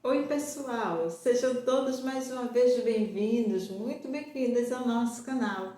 Oi, pessoal! Sejam todos mais uma vez bem-vindos, muito bem-vindas ao nosso canal.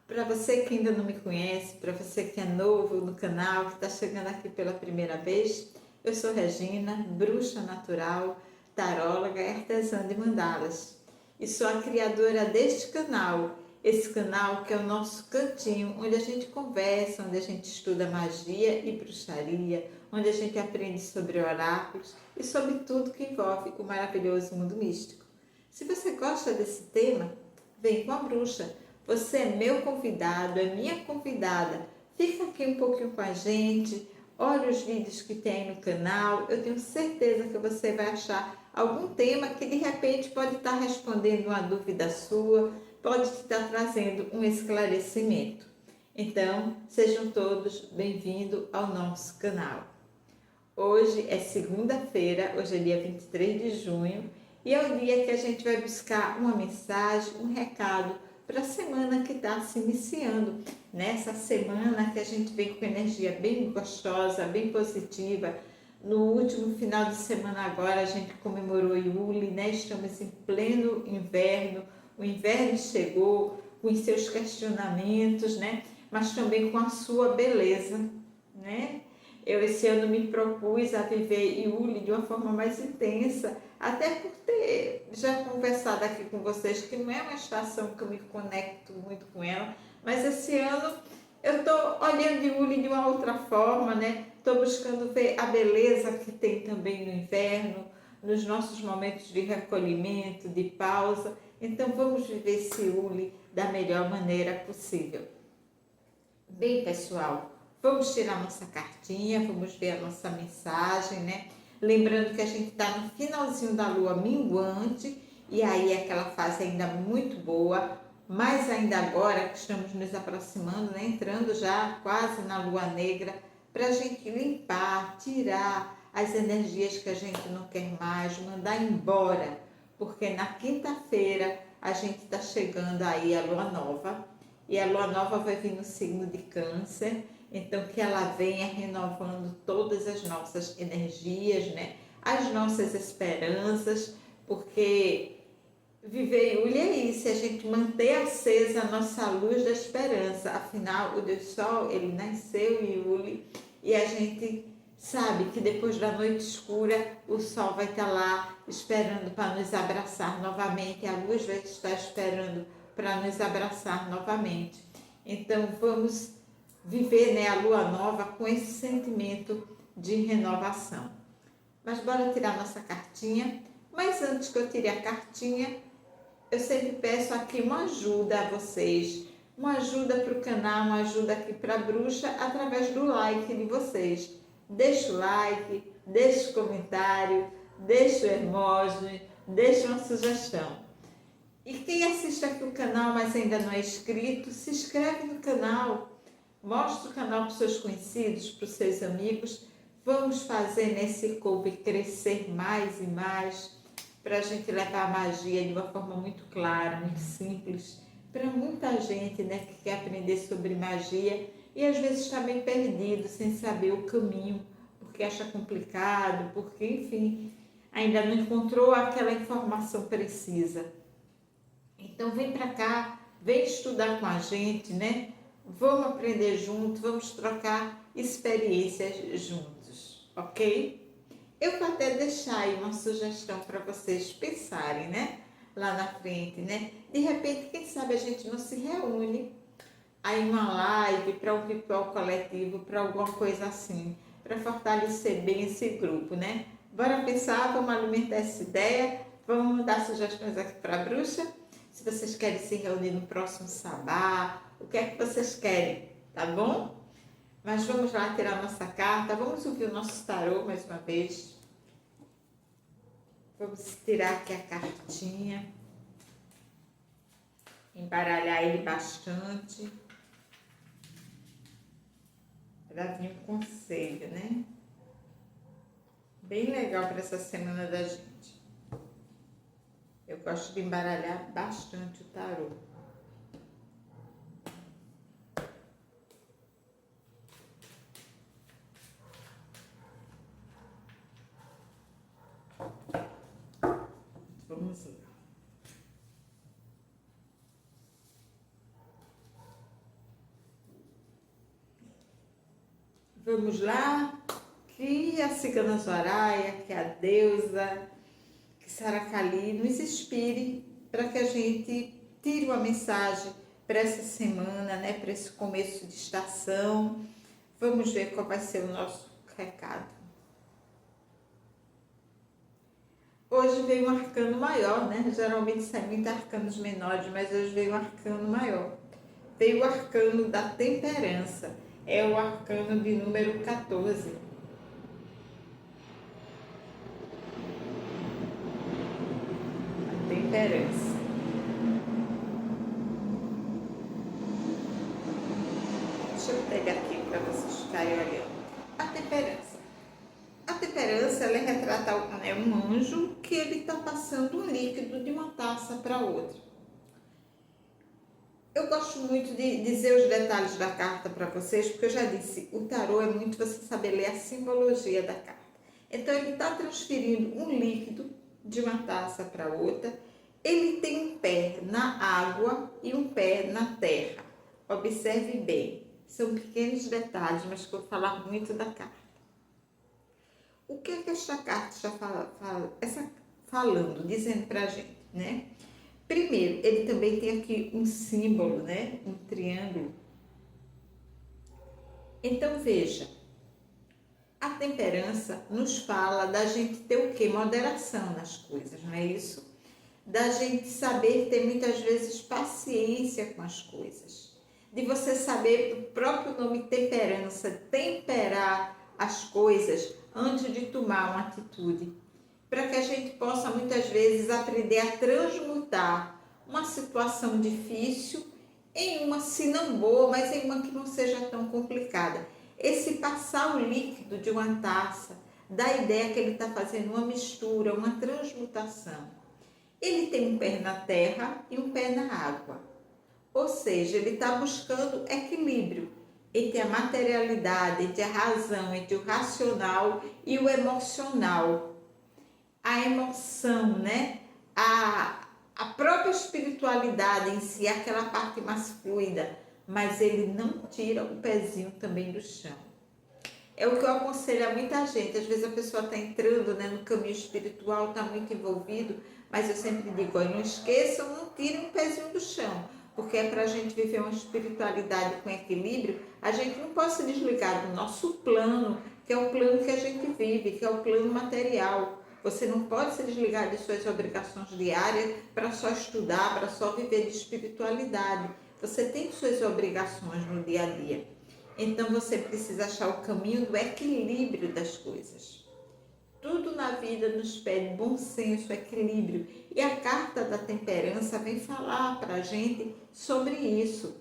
Para você que ainda não me conhece, para você que é novo no canal, que está chegando aqui pela primeira vez, eu sou Regina, bruxa natural, taróloga e artesã de mandalas. E sou a criadora deste canal, esse canal que é o nosso cantinho, onde a gente conversa, onde a gente estuda magia e bruxaria, onde a gente aprende sobre oráculos e sobre tudo que envolve o maravilhoso mundo místico. Se você gosta desse tema, vem com a bruxa. Você é meu convidado, é minha convidada. Fica aqui um pouquinho com a gente, olha os vídeos que tem no canal. Eu tenho certeza que você vai achar algum tema que de repente pode estar respondendo uma dúvida sua, pode estar trazendo um esclarecimento. Então, sejam todos bem-vindos ao nosso canal. Hoje é segunda-feira, hoje é dia 23 de junho e é o dia que a gente vai buscar uma mensagem, um recado para a semana que está se iniciando. Nessa semana que a gente vem com energia bem gostosa, bem positiva. No último final de semana agora a gente comemorou Yuli, né? Estamos em pleno inverno, o inverno chegou com os seus questionamentos, né? Mas também com a sua beleza, né? Eu esse ano me propus a viver Yuli de uma forma mais intensa, até por ter já conversado aqui com vocês que não é uma estação que eu me conecto muito com ela, mas esse ano eu estou olhando Yuli de uma outra forma, né? Estou buscando ver a beleza que tem também no inverno, nos nossos momentos de recolhimento, de pausa. Então vamos viver esse Yuli da melhor maneira possível. Bem, pessoal, vamos tirar nossa cartinha, vamos ver a nossa mensagem, né? Lembrando que a gente está no finalzinho da lua minguante e aí é aquela fase ainda muito boa, mas ainda agora que estamos nos aproximando, né? Entrando já quase na lua negra, para a gente limpar, tirar as energias que a gente não quer mais, mandar embora, porque na quinta-feira a gente está chegando aí a lua nova e a lua nova vai vir no signo de Câncer, então que ela venha renovando todas as nossas energias, né? As nossas esperanças, porque viver Yuli é isso, a gente manter acesa a nossa luz da esperança. Afinal, o Deus Sol, ele nasceu em Yuli e a gente sabe que depois da noite escura o Sol vai estar lá esperando para nos abraçar novamente, a luz vai estar esperando para nos abraçar novamente. Então vamos viver, né, a lua nova com esse sentimento de renovação. Mas bora tirar nossa cartinha. Mas antes que eu tire a cartinha, eu sempre peço aqui uma ajuda a vocês, uma ajuda para o canal, uma ajuda aqui para a bruxa através do like de vocês. Deixa o like, deixa o comentário, deixa o emoji, deixa uma sugestão. E quem assiste aqui o canal, mas ainda não é inscrito, se inscreve no canal, mostra o canal para os seus conhecidos, para os seus amigos. Vamos fazer nesse clube crescer mais e mais, para a gente levar a magia de uma forma muito clara, muito simples, para muita gente, né, que quer aprender sobre magia e às vezes está bem perdido, sem saber o caminho, porque acha complicado, porque, enfim, ainda não encontrou aquela informação precisa. Então vem para cá, vem estudar com a gente, né? Vamos aprender juntos, vamos trocar experiências juntos, ok? Eu vou até deixar aí uma sugestão para vocês pensarem, né? Lá na frente, né? De repente, quem sabe a gente não se reúne aí uma live para um ritual coletivo, para alguma coisa assim, para fortalecer bem esse grupo, né? Bora pensar, vamos alimentar essa ideia, vamos dar sugestões aqui para a bruxa. Se vocês querem se reunir no próximo sabá, o que é que vocês querem, tá bom? Mas vamos lá tirar nossa carta, vamos ouvir o nosso tarô mais uma vez. Vamos tirar aqui a cartinha, embaralhar ele bastante, para vir um conselho, né? Bem legal para essa semana da gente. Eu gosto de embaralhar bastante o tarô. Vamos lá. Vamos lá, que a cigana Zoraia, que a deusa, que Saracali nos inspire para que a gente tire uma mensagem para essa semana, né, para esse começo de estação. Vamos ver qual vai ser o nosso recado. Hoje veio um arcano maior, né? Geralmente sai muito arcanos menores, mas hoje veio um arcano maior. Veio o arcano da temperança. É o arcano de número 14. A temperança. Deixa eu pegar aqui para vocês ficarem olhando. A temperança. A temperança, ela retrata um anjo que ele está passando um líquido de uma taça para outra. Eu gosto muito de dizer os detalhes da carta para vocês, porque eu já disse, o tarô é muito você saber ler a simbologia da carta. Então, ele está transferindo um líquido de uma taça para outra. Ele tem um pé na água e um pé na terra. Observe bem, são pequenos detalhes, mas que eu vou falar muito da carta. O que é que esta carta está falando, dizendo para a gente, né? Primeiro, ele também tem aqui um símbolo, né? Um triângulo. Então, veja, a temperança nos fala da gente ter o quê? Moderação nas coisas, não é isso? Da gente saber ter muitas vezes paciência com as coisas. De você saber, o próprio nome temperança, temperar as coisas antes de tomar uma atitude. Para que a gente possa muitas vezes aprender a transmutar uma situação difícil em uma, se não boa, mas em uma que não seja tão complicada. Esse passar o líquido de uma taça dá a ideia que ele está fazendo uma mistura, uma transmutação. Ele tem um pé na terra e um pé na água. Ou seja, ele está buscando equilíbrio entre a materialidade, entre a razão, entre o racional e o emocional. A emoção, né? A própria espiritualidade em si, aquela parte mais fluida, mas ele não tira o pezinho também do chão. É o que eu aconselho a muita gente. Às vezes a pessoa está entrando, né, no caminho espiritual, está muito envolvido, mas eu sempre digo, não esqueçam, não tirem o pezinho do chão, porque é para a gente viver uma espiritualidade com equilíbrio. A gente não pode se desligar do nosso plano, que é o plano que a gente vive, que é o plano material. Você não pode se desligar de suas obrigações diárias para só estudar, para só viver de espiritualidade. Você tem suas obrigações no dia a dia. Então você precisa achar o caminho do equilíbrio das coisas. Tudo na vida nos pede bom senso, equilíbrio. E a carta da temperança vem falar para a gente sobre isso.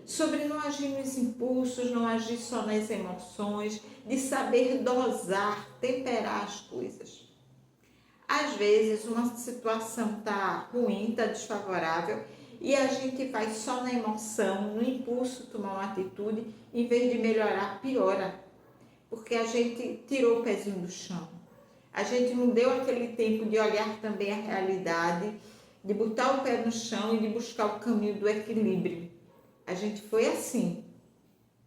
Sobre não agir nos impulsos, não agir só nas emoções, de saber dosar, temperar as coisas. Às vezes uma situação está ruim, está desfavorável e a gente vai só na emoção, no impulso tomar uma atitude, em vez de melhorar, piora. Porque a gente tirou o pezinho do chão. A gente não deu aquele tempo de olhar também a realidade, de botar o pé no chão e de buscar o caminho do equilíbrio. A gente foi assim,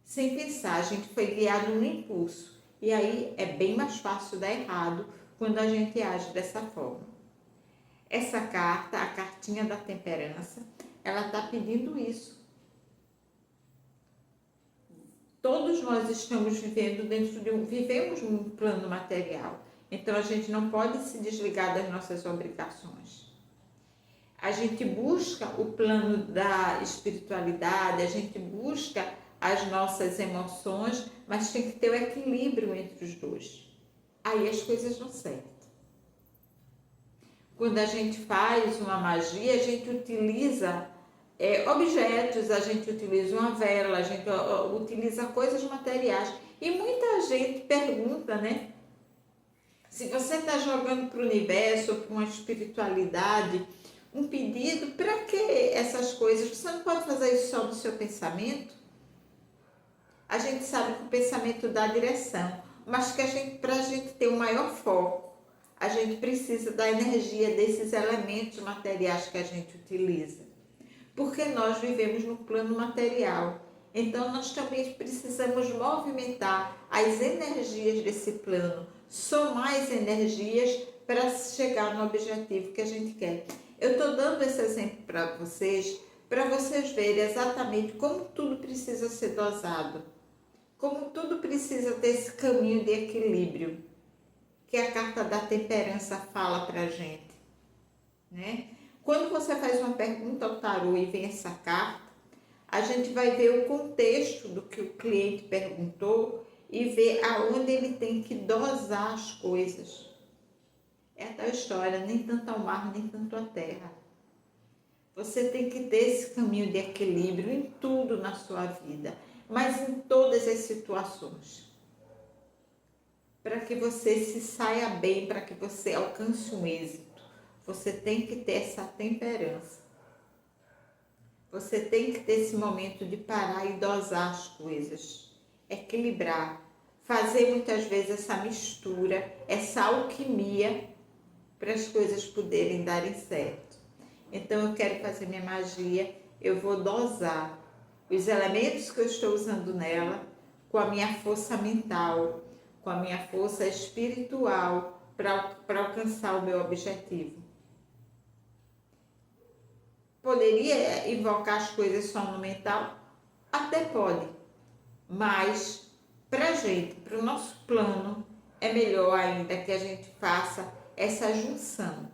sem pensar, a gente foi guiado no impulso. E aí é bem mais fácil dar errado quando a gente age dessa forma. Essa carta, a cartinha da temperança, ela está pedindo isso. Todos nós estamos vivendo vivemos um plano material. Então a gente não pode se desligar das nossas obrigações. A gente busca o plano da espiritualidade, a gente busca as nossas emoções, mas tem que ter o equilíbrio entre os dois. Aí as coisas dão certo. Quando a gente faz uma magia, a gente utiliza objetos, a gente utiliza uma vela, a gente utiliza coisas materiais. E muita gente pergunta, né? Se você está jogando para o universo, para uma espiritualidade, um pedido, para que essas coisas? Você não pode fazer isso só do seu pensamento? A gente sabe que o pensamento dá direção, mas que para a gente ter um maior foco, a gente precisa da energia desses elementos materiais que a gente utiliza. Porque nós vivemos no plano material. Então, nós também precisamos movimentar as energias desse plano, somar as energias para chegar no objetivo que a gente quer. Eu estou dando esse exemplo para vocês verem exatamente como tudo precisa ser dosado, como tudo precisa ter esse caminho de equilíbrio, que a carta da temperança fala para a gente, né? Quando você faz uma pergunta ao tarô e vem essa carta, a gente vai ver o contexto do que o cliente perguntou e ver aonde ele tem que dosar as coisas. É a tal história, nem tanto ao mar, nem tanto à terra. Você tem que ter esse caminho de equilíbrio em tudo na sua vida, mas em todas as situações. Para que você se saia bem, para que você alcance um êxito, você tem que ter essa temperança. Você tem que ter esse momento de parar e dosar as coisas, equilibrar, fazer muitas vezes essa mistura, essa alquimia para as coisas poderem darem certo. Então eu quero fazer minha magia, eu vou dosar os elementos que eu estou usando nela com a minha força mental, com a minha força espiritual para alcançar o meu objetivo. Poderia invocar as coisas só no mental? Até pode, mas para a gente, para o nosso plano, é melhor ainda que a gente faça essa junção.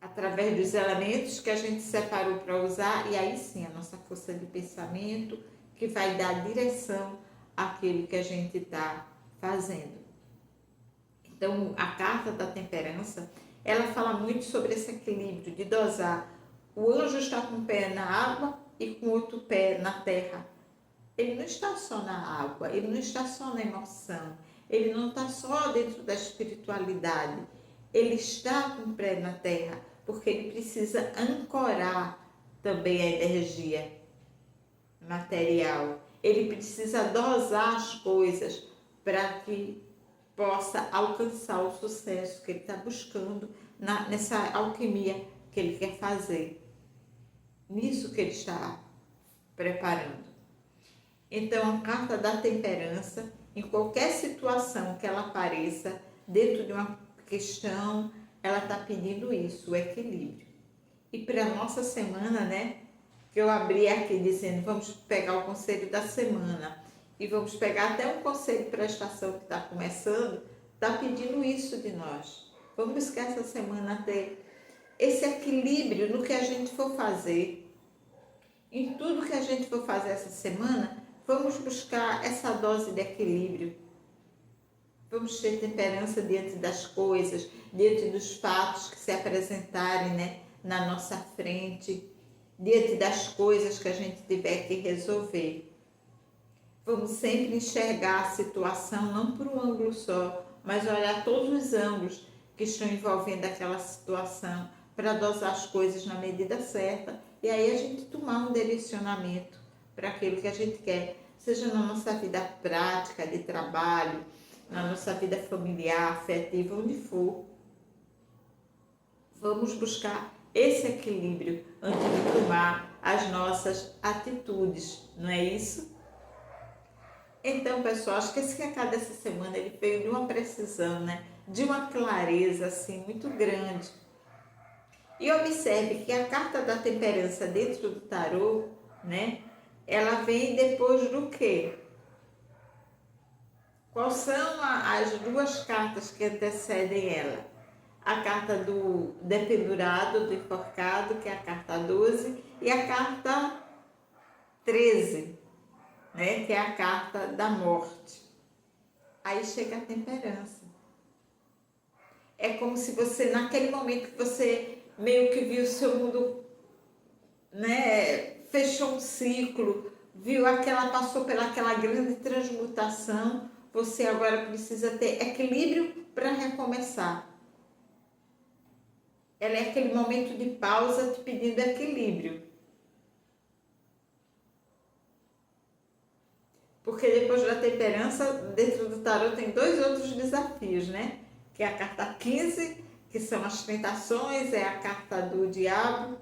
Através dos elementos que a gente separou para usar, e aí sim a nossa força de pensamento que vai dar direção àquilo que a gente está fazendo. Então, a carta da temperança, ela fala muito sobre esse equilíbrio de dosar. O anjo está com um pé na água e com outro pé na terra. Ele não está só na água, ele não está só na emoção, ele não está só dentro da espiritualidade. Ele está com o pé na terra, porque ele precisa ancorar também a energia material. Ele precisa dosar as coisas para que possa alcançar o sucesso que ele está buscando nessa alquimia que ele quer fazer, nisso que ele está preparando. Então, a carta da temperança, em qualquer situação que ela apareça, dentro de uma questão, ela está pedindo isso, o equilíbrio. E para a nossa semana, né, que eu abri aqui dizendo, vamos pegar o conselho da semana, e vamos pegar até um conselho para a estação que está começando, está pedindo isso de nós. Vamos buscar essa semana ter esse equilíbrio no que a gente for fazer. Em tudo que a gente for fazer essa semana, vamos buscar essa dose de equilíbrio. Vamos ter temperança diante das coisas, diante dos fatos que se apresentarem, né, na nossa frente, diante das coisas que a gente tiver que resolver. Vamos sempre enxergar a situação não por um ângulo só, mas olhar todos os ângulos que estão envolvendo aquela situação para dosar as coisas na medida certa e aí a gente tomar um direcionamento para aquilo que a gente quer, seja na nossa vida prática, de trabalho, na nossa vida familiar, afetiva, onde for. Vamos buscar esse equilíbrio antes de tomar as nossas atitudes, não é isso? Então, pessoal, acho que esse recado dessa semana ele veio de uma precisão, né? De uma clareza assim muito grande. E observe que a carta da temperança dentro do tarô, né? Ela vem depois do quê? Quais são as duas cartas que antecedem ela? A carta do dependurado, do enforcado, que é a carta 12, e a carta 13, né, que é a carta da morte. Aí chega a temperança. É como se você, naquele momento que você meio que viu o seu mundo, né, fechou um ciclo, passou pelaquela grande transmutação, você agora precisa ter equilíbrio para recomeçar. Ela é aquele momento de pausa te pedindo equilíbrio. Porque depois da temperança, dentro do tarô tem 2 outros desafios, né? Que é a carta 15, que são as tentações, é a carta do diabo.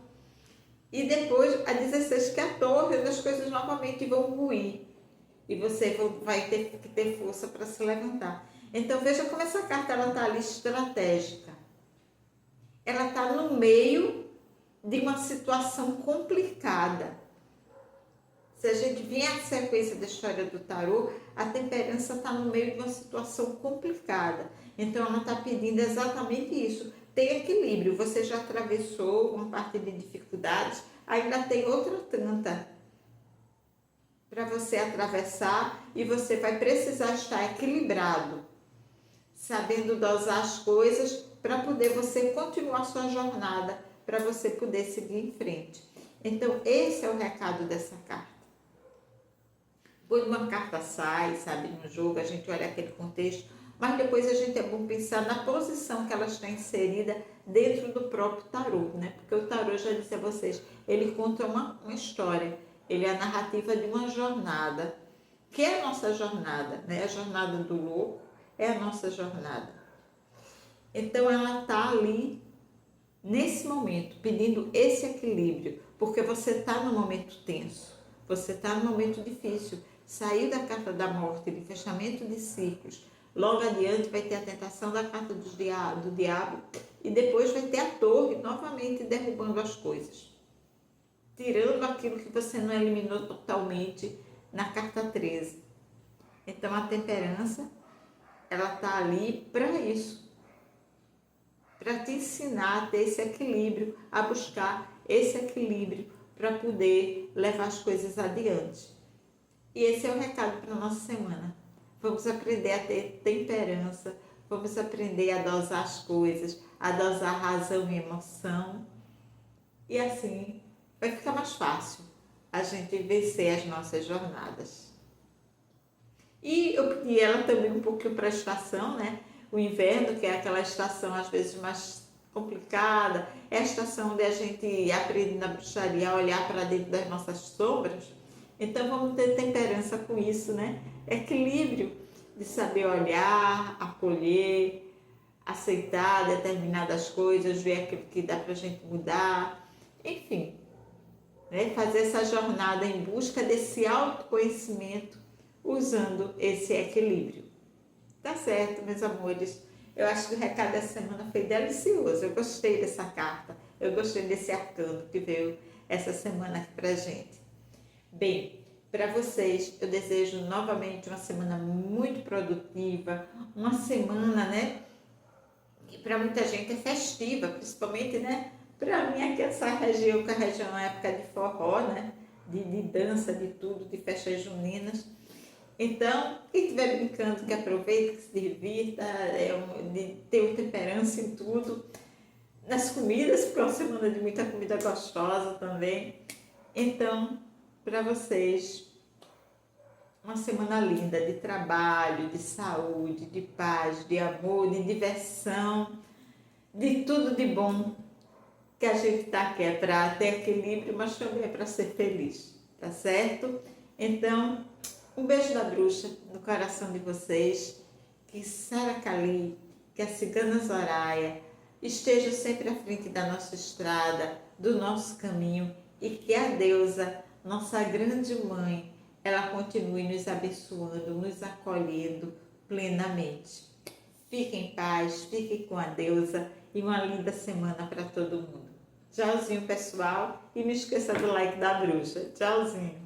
E depois a 16, que é a torre, onde as coisas novamente vão ruir. E você vai ter que ter força para se levantar. Então veja como essa carta está ali estratégica. Ela está no meio de uma situação complicada. Se a gente vier a sequência da história do tarô, a temperança está no meio de uma situação complicada. Então ela está pedindo exatamente isso. Tem equilíbrio. Você já atravessou uma parte de dificuldades, ainda tem outra tanta para você atravessar e você vai precisar estar equilibrado, sabendo dosar as coisas para poder você continuar sua jornada, para você poder seguir em frente. Então esse é o recado dessa carta. Quando uma carta sai, sabe, no jogo, a gente olha aquele contexto, mas depois a gente é bom pensar na posição que ela está inserida dentro do próprio tarô, né? Porque o tarô, já disse a vocês, ele conta uma história, ele é a narrativa de uma jornada, que é a nossa jornada, né? A jornada do louco é a nossa jornada. Então ela está ali, nesse momento, pedindo esse equilíbrio, porque você está num momento tenso, você está num momento difícil. Saiu da carta da morte, de fechamento de ciclos. Logo adiante vai ter a tentação da carta do diabo e depois vai ter a torre novamente derrubando as coisas. Tirando aquilo que você não eliminou totalmente na carta 13. Então a temperança, ela está ali para isso. Para te ensinar a ter esse equilíbrio, a buscar esse equilíbrio para poder levar as coisas adiante. E esse é o recado para a nossa semana. Vamos aprender a ter temperança, vamos aprender a dosar as coisas, a dosar razão e emoção. E assim vai ficar mais fácil a gente vencer as nossas jornadas. E eu pedi ela também um pouquinho para a estação, né? O inverno, que é aquela estação às vezes mais complicada, é a estação onde a gente aprende na bruxaria a olhar para dentro das nossas sombras. Então vamos ter temperança com isso, né? Equilíbrio de saber olhar, acolher, aceitar determinadas coisas, ver aquilo que dá para a gente mudar, enfim, né? Fazer essa jornada em busca desse autoconhecimento usando esse equilíbrio. Tá certo, meus amores? Eu acho que o recado dessa semana foi delicioso. Eu gostei dessa carta, eu gostei desse arcano que veio essa semana aqui pra gente. Bem, para vocês eu desejo novamente uma semana muito produtiva, uma semana, né, que para muita gente é festiva, principalmente, né, para mim aqui essa região, que a região é época de forró, né, de dança, de tudo, de festas juninas. Então, quem estiver brincando, que aproveite, que se divirta, de ter temperança em tudo, nas comidas, porque é uma semana de muita comida gostosa também. Então, para vocês, uma semana linda de trabalho, de saúde, de paz, de amor, de diversão, de tudo de bom que a gente tá aqui, é para ter equilíbrio, mas também é para ser feliz, tá certo? Então, um beijo da bruxa no coração de vocês, que Sara Kali, que a Cigana Zoraia esteja sempre à frente da nossa estrada, do nosso caminho, e que a deusa, nossa grande mãe, ela continue nos abençoando, nos acolhendo plenamente. Fiquem em paz, fiquem com a deusa e uma linda semana para todo mundo. Tchauzinho, pessoal, e não esqueça do like da bruxa. Tchauzinho.